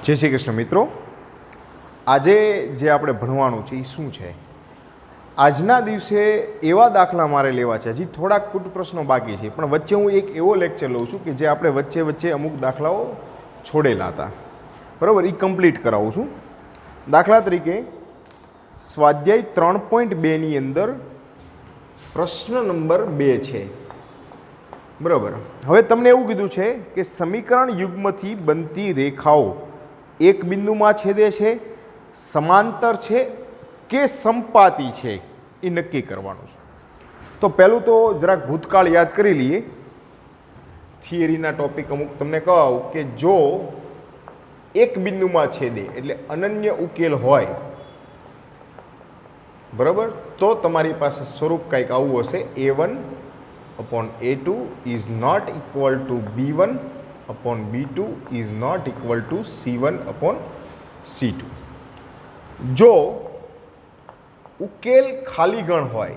જય શ્રી કૃષ્ણ મિત્રો, આજે જે આપણે ભણવાનું છે એ શું છે? આજના દિવસે એવા દાખલા મારે લેવા છે. હજી થોડાક કૂટ પ્રશ્નો બાકી છે, પણ વચ્ચે હું એક એવો લેક્ચર લઉં છું કે જે આપણે વચ્ચે વચ્ચે અમુક દાખલાઓ છોડેલા હતા, બરાબર, એ કમ્પ્લીટ કરાવું છું. દાખલા તરીકે સ્વાધ્યાય 3.2ની અંદર પ્રશ્ન નંબર 2 છે, બરાબર. હવે તમને એવું કીધું છે કે સમીકરણ યુગ્મથી બનતી રેખાઓ એક બિંદુમાં છેદે છે, સમાંતર છે કે સંપાતી છે, એ નક્કી કરવાનું છે. તો પહેલું તો જરાક ભૂતકાળ યાદ કરી લઈએ. થિયરીના ટોપિક અમુક તમને કહું કે જો એક બિંદુમાં છેદે એટલે અનન્ય ઉકેલ હોય, બરાબર, તો તમારી પાસે સ્વરૂપ કંઈક આવું હશે: A1 upon A2 is not equal to B1 upon B2 is not equal to C1 upon C2. જો ઉકેલ ખાલી ગણ હોય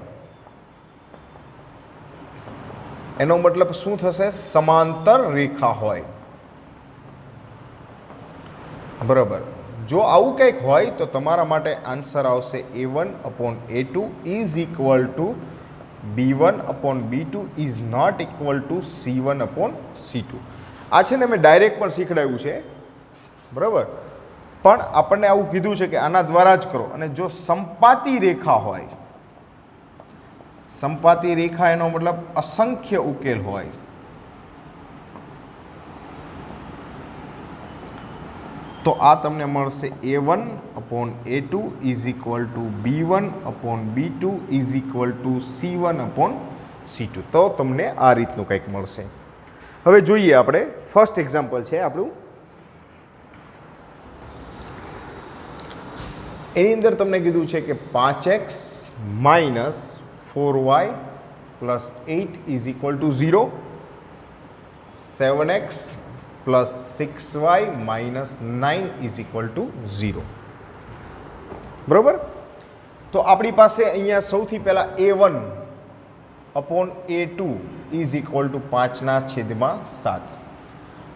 એનો મતલબ શું થશે? સમાંતર રેખા હોય, બરાબર. જો આવું કંઈક હોય તો તમારા માટે આન્સર આવશે A1 upon A2 is equal to B1 upon B2 is not equal to C1 upon C2. આ છે ને મેં ડાયરેક્ટ પણ શીખડાવ્યું છે, બરાબર, પણ આપણને આવું કીધું છે કે આના દ્વારા જ કરો. અને જો સંપાતી રેખા હોય, સંપાતી રેખા એનો મતલબ અસંખ્ય ઉકેલ હોય, તો આ તમને મળશે A1 upon A2 is equal to B1 upon B2 is equal to C1 upon C2. તો તમને આ રીતનું કંઈક મળશે. હવે જોઈએ આપણે ફર્સ્ટ એક્ઝામ્પલ છે આપણું. એની અંદર તમને કીધું છે કે 5x minus 4y plus 8 is equal to 0, 7x plus 6y minus 9 is equal to 0, બરાબર. તો આપણી પાસે અહીંયા સૌથી પહેલાં A1 upon A2 is equal to 5/7.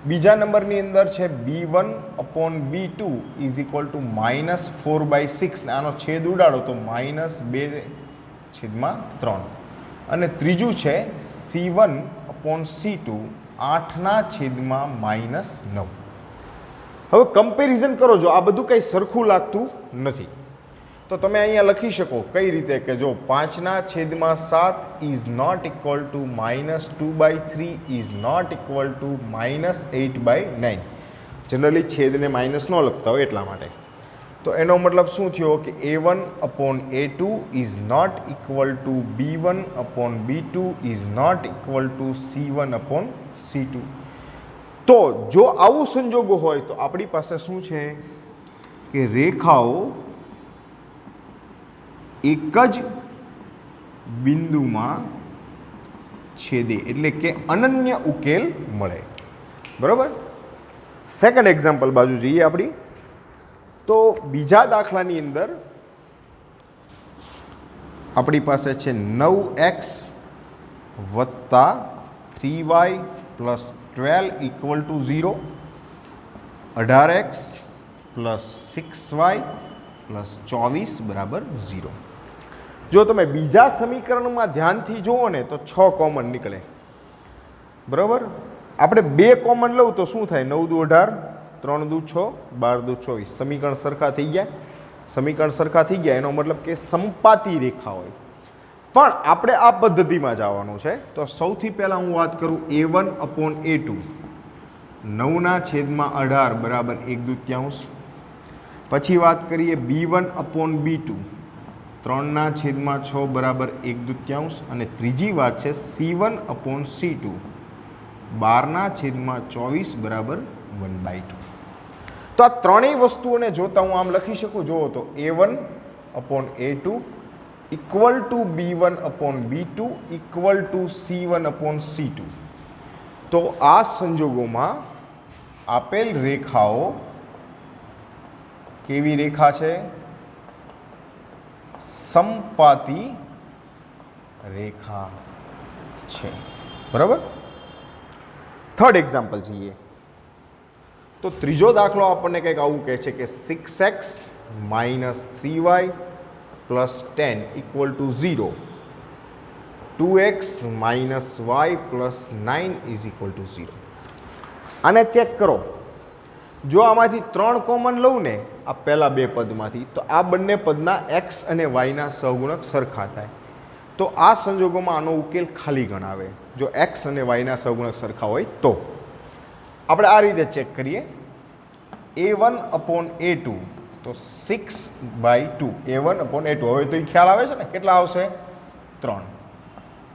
બીજા નંબરની અંદર છે B1 upon B2 is equal to -4/6. આનો છેદ ઉડાડો તો -2/3. અને ત્રીજું છે C1 upon C2 8/-9. હવે કમ્પેરિઝન કરો. જો આ બધું કંઈ સરખું લાગતું નથી તો તમે અહીંયા લખી શકો કઈ રીતે કે જો 5/7 is not equal to -2/3 is not equal to -8/9. Generally છેદને માઇનસ ન લખતા હોય એટલા માટે. તો એનો મતલબ શું થયો કે A1 upon A2 is not equal to B1 upon B2 is not equal to C1 upon C2. તો જો આવું સંજોગો હોય તો આપણી પાસે શું છે કે રેખાઓ એક જ બિંદુમાં છેદે એટલે કે અનન્ય ઉકેલ મળે, બરાબર. સેકન્ડ એક્ઝામ્પલ બાજુ જઈએ આપણી. તો બીજા દાખલાની અંદર આપણી પાસે છે 9x વત્તા 3y plus 12 equal to 0, 18x plus 6y plus 24 બરાબર 0. જો તમે બીજા સમીકરણમાં ધ્યાનથી જુઓ ને તો 6 કોમન નીકળે, બરાબર. આપણે 2 કોમન લઉં તો શું થાય? 9 દુ 18, 3 દુ 6, 12 દુ 24. સમીકરણ સરખા થઈ ગયા. સમીકરણ સરખા થઈ ગયા એનો મતલબ કે સંપાતી રેખા હોય. પણ આપણે આ પદ્ધતિમાં જવાનું છે. તો સૌથી પહેલાં હું વાત કરું A1 upon A2, 9/18 બરાબર 1/2. પછી વાત કરીએ B1 upon B2, 3/6 બરાબર 1/2. અને ત્રીજી વાત છે C1 upon C2, 12/24 બરાબર 1/2. તો આ ત્રણેય વસ્તુઓને જોતા હું આમ લખી શકું. જુઓ તો A1 upon A2 equal to B1 upon B2 equal to C1 upon C2. તો આ સંજોગોમાં આપેલ રેખાઓ કેવી રેખા છે? સંપાતી રેખા છે, બરાબર. થર્ડ એક્ઝામ્પલ જોઈએ. તો ત્રીજો દાખલો આપણને કંઈક આવું કહે છે કે 6x minus 3y plus 10 equal to 0, 2x minus Y plus 9 is equal to 0. આને ચેક કરો. જો આમાંથી 3 કોમન લઉં ને આ પહેલાં બે પદમાંથી, તો આ બંને પદના x અને વાયના સહગુણક સરખા થાય. તો આ સંજોગોમાં આનો ઉકેલ ખાલી ગણાવે જો x અને વાયના સહગુણક સરખા હોય તો. આપણે આ રીતે ચેક કરીએ. a1 અપોન a2 તો 6/2 a1 અપોન a2. હવે તો એ ખ્યાલ આવે છે ને કેટલા આવશે? 3.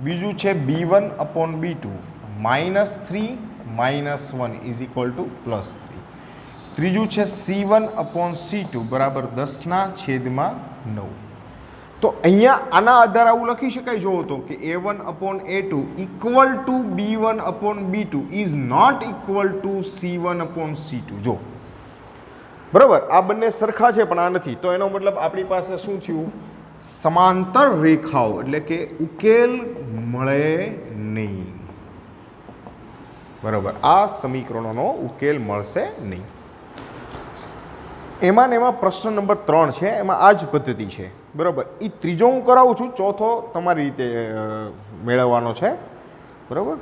બીજું છે b1 upon b2 -3 -1 is equal two +3. ત્રીજું છે c1 અપોન c2 બરાબર 10/9. તો અહીંયા આના આધારે આવું લખી શકાય. જોવો તો કે a1 upon a2 equal to b1 upon b2 is not equal to c1 upon c2. જો બરાબર આ બંને સરખા છે પણ આ નથી. તો એનો મતલબ આપણી પાસે શું થયું? સમાંતર રેખાઓ એટલે કે ઉકેલ મળે નહીં. બરાબર આ સમીકરણોનો ઉકેલ મળશે નહીં. એમાં ને એમાં પ્રશ્ન નંબર 3 છે, એમાં આ જ પદ્ધતિ છે. બરાબર એ ત્રીજો હું કરાવું છું, ચોથો તમારી રીતે મેળવવાનો છે. બરાબર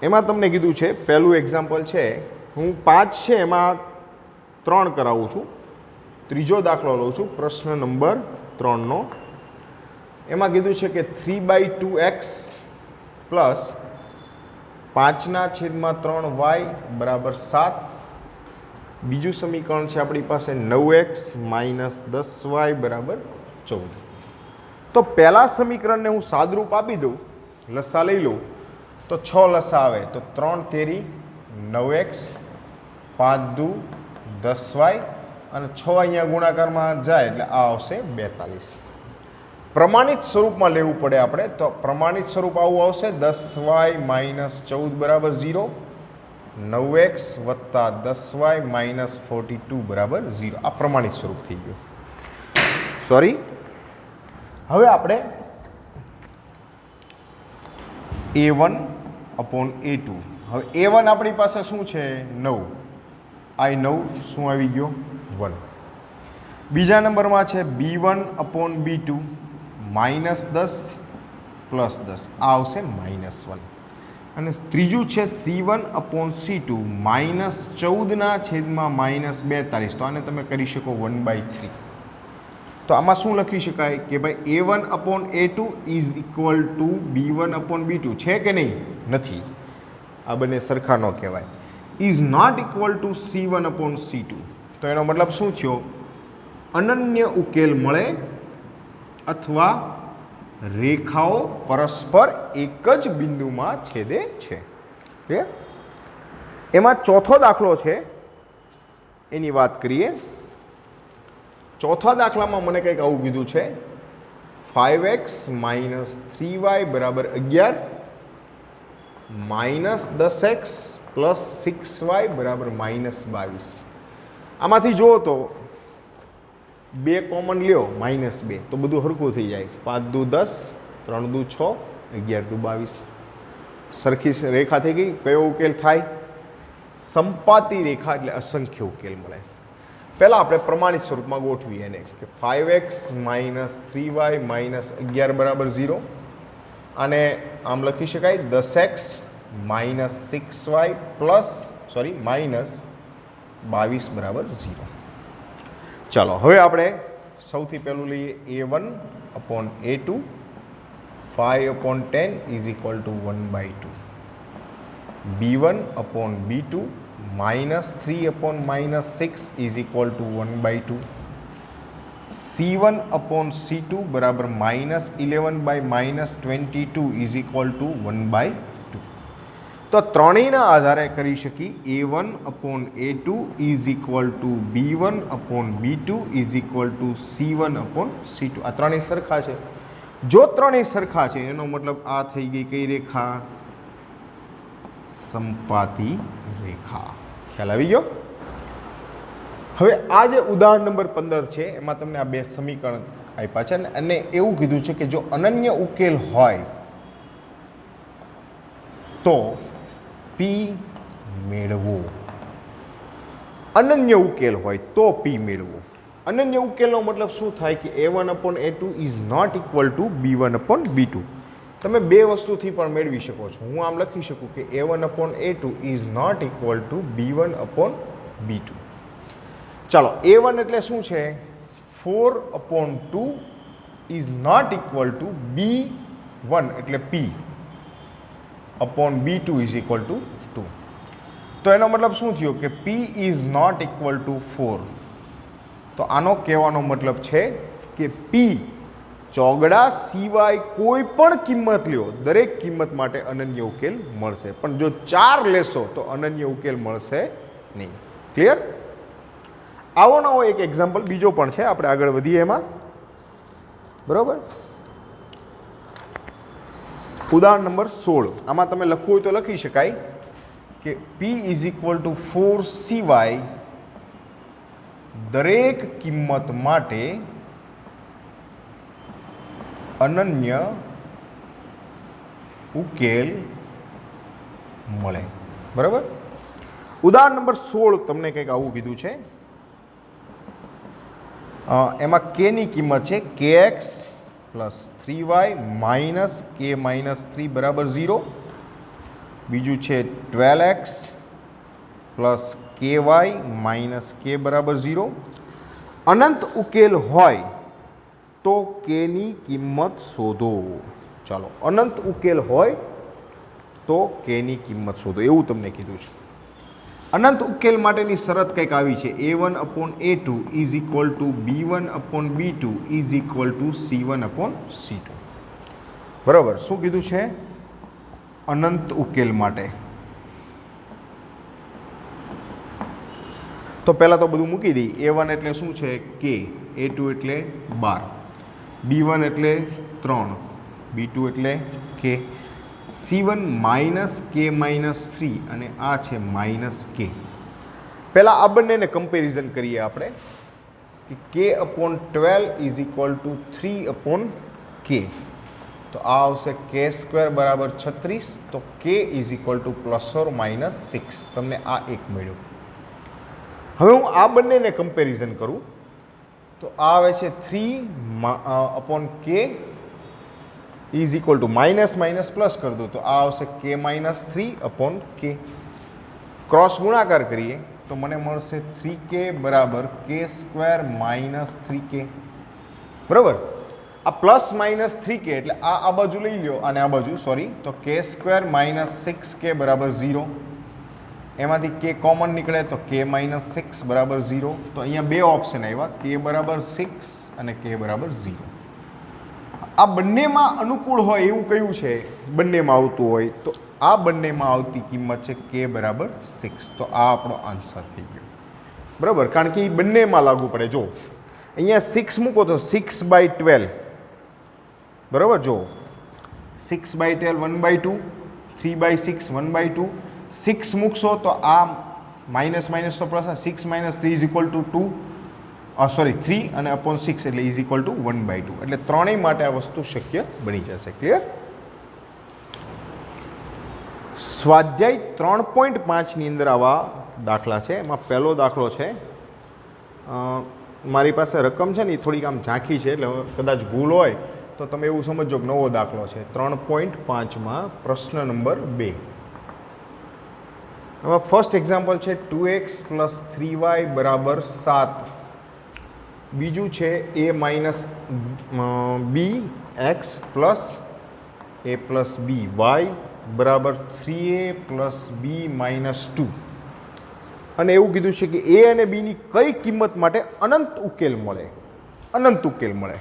એમાં તમને કીધું છે પહેલું એક્ઝામ્પલ છે, હું 5 છે એમાં 3 કરાવું છું. ત્રીજો દાખલો લઉં છું પ્રશ્ન નંબર 3નો. એમાં કીધું છે કે 3/2x પ્લસ 5/3y બરાબર 7. બીજું સમીકરણ છે આપણી પાસે 9x માઇનસ 10y બરાબર 14. તો પહેલા સમીકરણને હું સાદરૂપ આપી દઉં, લસા લઈ લઉં તો 6 લસા આવે. તો 3 તેરી 9x, 5 દુ 10y અને 6 અહીંયા ગુણાકારમાં જાય એટલે આ આવશે 42. પ્રમાણિત સ્વરૂપમાં લેવું પડે આપણે. તો પ્રમાણિત સ્વરૂપ આવું આવશે 10y માઇનસ 14 બરાબર 0, 9x વત્તા 10y માઇનસ 42 બરાબર 0. આ પ્રમાણિત સ્વરૂપ થઈ ગયું. સોરી, હવે આપણે a1 અપોન a2. હવે a1 આપણી પાસે શું છે? 9. આ 9 શું આવી ગયો? 1. બીજા નંબરમાં છે b1 અપોન b2 -10 પ્લસ 10. આ આવશે -1. અને ત્રીજું છે c1 અપોન c2 -14/42. તો આને તમે કરી શકો 1/3. તો આમાં શું લખી શકાય કે ભાઈ a1 upon a2 is equal to b1 upon b2 છે કે નહીં? નથી. આ બંને સરખા ન કહેવાય. Is not equal to c1 upon c2. તો એનો મતલબ શું થયો? અનન્ય ઉકેલ મળે અથવા રેખાઓ પરસ્પર એક જ બિંદુમાં છેદે છે. ક્લિયર? એમાં ચોથો દાખલો છે એની વાત કરીએ. ચોથા દાખલામાં મને કંઈક આવું કીધું છે 5x માઇનસ 3y બરાબર 11 માઇનસ 10x પ્લસ 6y બરાબર -22. આમાંથી જુઓ તો 2 કોમન લ્યો -2 તો બધું હરખું થઈ જાય. 5 દુ 10, 3 દુ 6, 11 દુ 22. સરખી રેખા થઈ ગઈ. કયો ઉકેલ થાય? સંપાતી રેખા એટલે અસંખ્ય ઉકેલ મળે. પહેલાં આપણે પ્રમાણિત સ્વરૂપમાં ગોઠવીએ એને કે 5x માઇનસ 3y માઇનસ 11 બરાબર 0. અને આમ લખી શકાય 10x માઇનસ 6y માઇનસ 22 બરાબર 0. ચાલો હવે આપણે સૌથી પહેલું લઈએ a1 upon a2. 5 upon 10 is equal two 1/2. b1 upon b2 -3 upon -6 is equal two 1/2. c1 upon c2 બરાબર -11/-22 ઇઝ ઇક્વલ ટુ 1/2. તો ત્રણેયના આધારે કરી શકી a1 upon a2 is equal to b1 upon b2 is equal to c1 upon c2. આ ત્રણેય સરખા છે. જો ત્રણેય સરખા છે એનો મતલબ આ થઈ ગઈ કઈ રેખા? સંપાતી રેખા. ખ્યાલ આવી ગયો? હવે આ જે ઉદાહરણ નંબર 15 છે એમાં તમને આ બે સમીકરણ આપ્યા છે અને એવું કીધું છે કે જો અનન્ય ઉકેલ હોય તો P મેળવો. અનન્ય ઉકેલ હોય તો પી મેળવો. અનન્ય ઉકેલનો મતલબ શું થાય કે a1/a2 is not equal two b1/b2. તમે બે વસ્તુથી પણ મેળવી શકો છો. હું આમ લખી શકું કે a1/a2 is not equal two b1/b2. ચાલો, a1 એટલે શું છે? 4/2 is not equal to b1 એટલે p upon b2 is equal to 2. તો એનો મતલબ શું થયો કે p is not equal to 4. તો આનો કહેવાનો મતલબ છે કે p ચોગડા સિવાય કોઈ પણ કિંમત લ્યો, દરેક કિંમત માટે અનન્ય ઉકેલ મળશે. પણ જો 4 લેશો તો અનન્ય ઉકેલ મળશે નહીં. ક્લિયર? આવો નવો એક એક્ઝામ્પલ બીજો પણ છે, આપણે આગળ વધીએ એમાં. બરોબર, ઉદાહરણ નંબર 16. આમાં તમે લખવું હોય તો લખી શકાય કે p ઇઝ ઇક્વલ ટુ 4 સિવાય દરેક કિંમત માટે અનન્ય ઉકેલ મળે. બરાબર, ઉદાહરણ નંબર 16 તમને કંઈક આવું કીધું છે. એમાં k ની કિંમત છે kx plus 3y minus k minus 3 બરાબર 0. બીજું છે 12x plus ky minus k બરાબર 0. અનંત ઉકેલ હોય તો k ની કિંમત શોધો. ચાલો, અનંત ઉકેલ હોય તો k ની કિંમત શોધો, એવું તમને કીધું છે. અનંત ઉકેલ માટેની શરત કંઈક આવી છે, a1/a2 is equal two b1/b2 is equal two c1/c2. બરાબર, શું કીધું છે? અનંત ઉકેલ માટે. તો પહેલાં તો બધું મૂકી દઈ. a1 એટલે શું છે? k. a2 એટલે 12. b1 એટલે 3. b2 એટલે k. c1 minus k minus 3 અને આ છે માઇનસ k. પહેલાં આ બંનેને કમ્પેરિઝન કરીએ આપણે કે k/12 is equal two 3/k. તો આ આવશે k² બરાબર 36. તો k is equal two plus or minus 6. તમને આ એક મળ્યું. હવે હું આ બંનેને કમ્પેરિઝન કરું તો આ આવે છે 3/k is equal two minus minus plus કરી દો તો આ આવશે k માઇનસ 3/k. ક્રોસ ગુણાકાર કરીએ તો મને મળશે 3k બરાબર k² માઇનસ 3k. બરાબર, આ પ્લસ માઇનસ 3k એટલે આ બાજુ લઈ લો અને આ બાજુ સોરી, તો k² માઇનસ 6k બરાબર 0. એમાંથી k કોમન નીકળે તો k માઇનસ 6 બરાબર 0. તો અહીંયા બે ઓપ્શન આવ્યા, k બરાબર 6 અને k બરાબર 0. આ બંનેમાં અનુકૂળ હોય એવું કયું છે? બંનેમાં આવતું હોય તો આ બંનેમાં આવતી કિંમત છે k બરાબર 6. તો આ આપણો આન્સર થઈ ગયો. બરાબર, કારણ કે એ બંનેમાં લાગુ પડે. જો અહીંયા 6 મૂકો તો 6/12. બરાબર, જો 6/12 1/2, 3/6 1/2. 6 મૂકશો તો આ માઇનસ માઇનસ તો plus, 6 minus 3 is equal to 2. Sorry 3 અને અપોન 6 એટલે ઇઝ ઇક્વલ ટુ 1/2. એટલે ત્રણેય માટે આ વસ્તુ શક્ય બની જશે. ક્લિયર? સ્વાધ્યાય 3.5 ની અંદર આવા દાખલા છે. એમાં પહેલો દાખલો છે, મારી પાસે રકમ છે ને એ થોડીક આમ ઝાંખી છે એટલે કદાચ ભૂલ હોય તો તમે એવું સમજો કે નવો દાખલો છે. 3.5માં પ્રશ્ન નંબર 2. એમાં ફર્સ્ટ એક્ઝામ્પલ છે 2x પ્લસ 3y બરાબર 7. બીજું છે a minus bx plus a plus b y બરાબર 3a પ્લસ b માઇનસ 2. અને એવું કીધું છે કે a અને b ની કઈ કિંમત માટે અનંત ઉકેલ મળે? અનંત ઉકેલ મળે.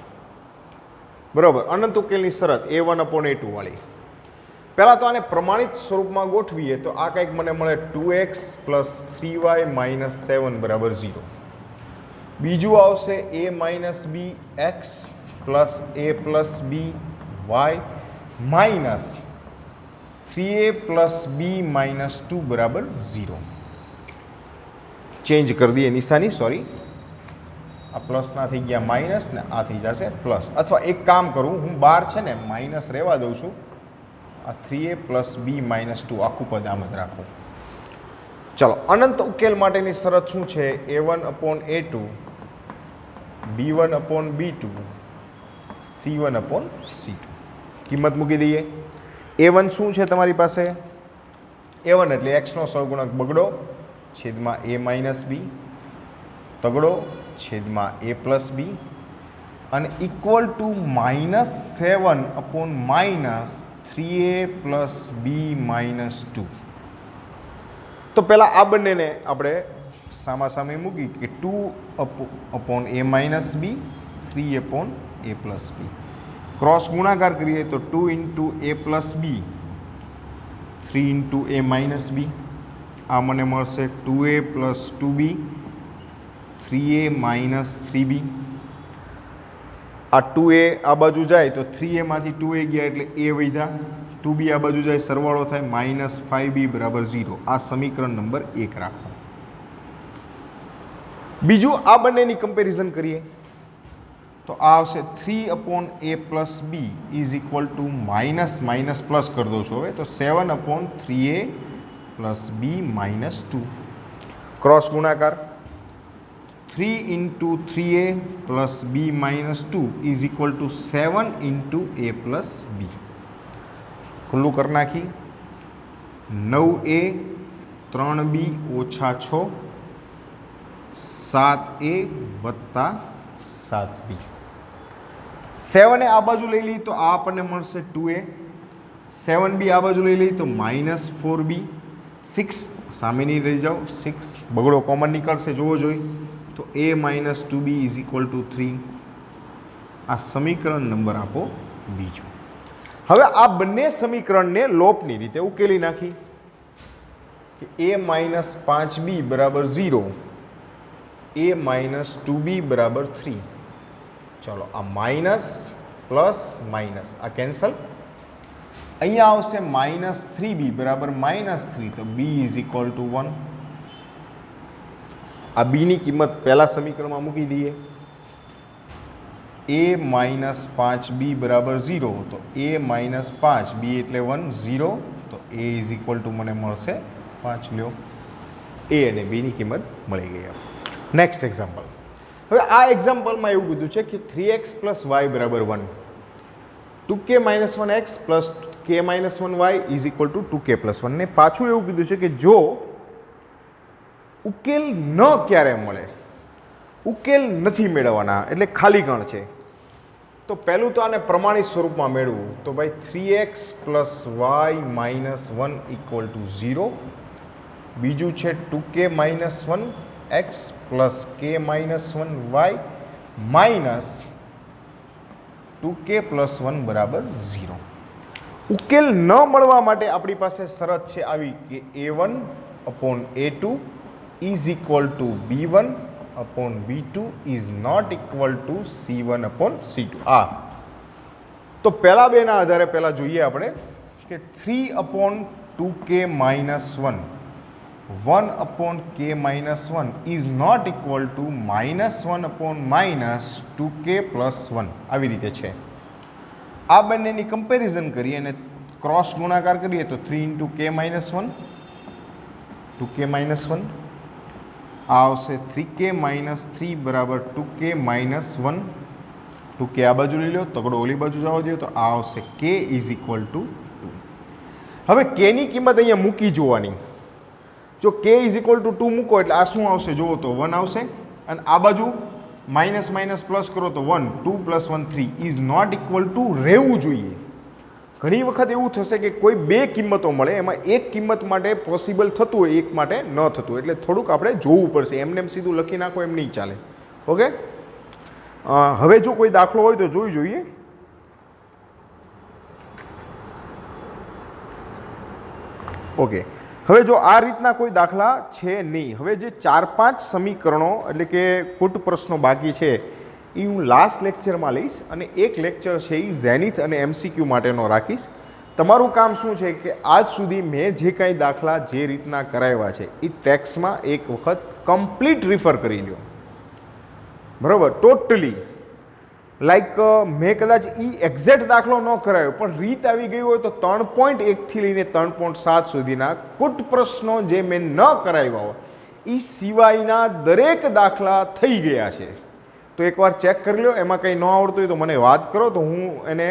બરાબર, અનંત ઉકેલની શરત a1/a2 વાળી. પહેલાં તો આને પ્રમાણિત સ્વરૂપમાં ગોઠવીએ તો આ કંઈક મને મળે 2x પ્લસ 3y માઇનસ 7 બરાબર 0. બીજું આવશે a minus b x plus a plus b y minus 3a plus b minus 2 બરાબર 0. ચેન્જ કરી દઈએ નિશાની, સોરી, આ પ્લસના થઈ ગયા માઇનસ ને આ થઈ જશે પ્લસ. અથવા એક કામ કરું, હું બાર છે ને માઇનસ રહેવા દઉં છું. આ 3a પ્લસ b માઇનસ 2 આખું પદ આમ જ રાખું. ચલો, અનંત ઉકેલ માટેની શરત શું છે? A1/A2 B1/B2 C1/C2. કિંમત મૂકી દઈએ. A1 શું છે તમારી પાસે? A1 એટલે x નો સહગુણક બગડો છેદમાં A - B તગડો છેદમાં A + B અને ઇક્વલ ટુ -7/-3A + B - 2. તો પહેલાં આ બંનેને આપણે સામાસામી મૂકી કે 2/A - B 3/A + B. Cross ગુણાકાર કરીએ તો 2 × A + B 3 × A - B. આ મને મળશે 2A + 2B 3A - 3B. આ 2A આ બાજુ જાય તો 3A માંથી 2A ગયા એટલે A વધ્યા. 2B આ બાજુ જાય સરવાળો થાય -5B = 0. આ સમીકરણ નંબર 1 રાખો. બીજું આ બંનેની કમ્પેરિઝન કરીએ તો આ આવશે 3/A + B = માઇનસ પ્લસ કરી દઉં છું હવે તો 7/3A + B - 2. ક્રોસ ગુણાકાર 3 × 3A + B - 2 = 7 × A + B. ખુલ્લું કરી નાખી 9A 3B - 6 7A + 7B. 7 આ બાજુ લઈ લઈએ તો આ આપણને મળશે 2A. 7B આ બાજુ લઈ લઈએ તો -4B. 6 સામેની રહી જાઓ 6 બગડો કોમન નીકળશે જોવો જોઈએ તો A - 2B = 3. આ સમીકરણ નંબર આપો બીજું. હવે આ બંને સમીકરણને લોપની રીતે ઉકેલી નાખી કે A - 5B = 0 A - 2B = 3. ચલો આ માઇનસ પ્લસ માઇનસ આ કેન્સલ. અહીંયા આવશે -3B = -3 તો B = 1. આ B ની કિંમત પહેલા સમીકરણમાં મૂકી દઈએ. A - 5B = 0 તો A - 5 B એટલે 1 0 તો A = મને મળશે 5. લ્યો A અને B ની કિંમત મળી ગઈ. Next example. હવે આ એક્ઝામ્પલમાં એવું કીધું છે કે 3x + y = 1 2k - 1x + k - 1y = 2k + 1 ને પાછું એવું કીધું છે કે જો ઉકેલ ન ક્યારે મળે, ઉકેલ નથી મેળવવાના એટલે ખાલી ગણ છે તો પહેલું તો આને પ્રમાણિત સ્વરૂપમાં મેળવવું તો ભાઈ 3x + y - 1 = 0. બીજું છે 2k - 1x + k - 1y - 2k + 1 = 0. ઉકેલ ન મળવા માટે આપણી પાસે શરત છે આવી કે A1/A2 = B1/B2 ≠ C1/C2. આ તો પહેલા બેના આધારે પહેલા જોઈએ આપણે કે 3/2k - 1 1/k - 1 is not equal to -1/- 2k + 1 આવી રીતે છે. આ બંનેની કમ્પેરિઝન કરીએ અને ક્રોસ ગુણાકાર કરીએ તો 3 × k - 1 2k - 1 આ આવશે 3k - 3 = 2k - 1 2k આ બાજુ લઈ લો તગડો ઓલી બાજુ જવા દો તો આ આવશે k = 2. હવે k ની કિંમત અહીંયા મૂકી જોવાની. જો k = 2 મૂકો એટલે આ શું આવશે જુઓ તો 1 આવશે અને આ બાજુ માઇનસ પ્લસ કરો તો 1 2 + 1 3 ઇઝ નોટ ઇક્વલ ટુ રહેવું જોઈએ. ઘણી વખત એવું થશે કે કોઈ બે કિંમતો મળે એમાં એક કિંમત માટે પોસિબલ થતું હોય એક માટે ન થતું હોય એટલે થોડુંક આપણે જોવું પડશે. એમને એમ સીધું લખી નાખો એમ નહીં ચાલે. ઓકે હવે જો કોઈ દાખલો હોય તો જોઈ જોઈએ. ઓકે હવે જો આ રીતના કોઈ દાખલા છે નહીં. હવે જે 4-5 સમીકરણો એટલે કે કુટ પ્રશ્નો બાકી છે એ હું લાસ્ટ લેક્ચરમાં લઈશ અને એક લેક્ચર છે એ ઝેનિથ અને MCQ માટેનો રાખીશ. તમારું કામ શું છે કે આજ સુધી મેં જે કાંઈ દાખલા જે રીતના કરાવ્યા છે એ ટેક્સ્ટમાં એક વખત કમ્પ્લીટ રિફર કરી લો. બરાબર ટોટલી લાઈક મેં કદાચ એક્ઝેક્ટ દાખલો ન કરાયો પણ રીત આવી ગઈ હોય તો 3.1થી લઈને 3.7 સુધીના કુટ પ્રશ્નો જે મેં ન કરાવ્યા હોય એ સિવાયના દરેક દાખલા થઈ ગયા છે. તો એકવાર ચેક કરી લો. એમાં કંઈ ન આવડતું હોય તો મને વાત કરો તો હું એને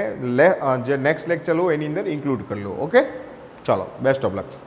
જે નેક્સ્ટ લેક્ચર લઉં એની અંદર ઇન્ક્લુડ કરી લઉં. ઓકે, ચાલો, બેસ્ટ ઓફ લક.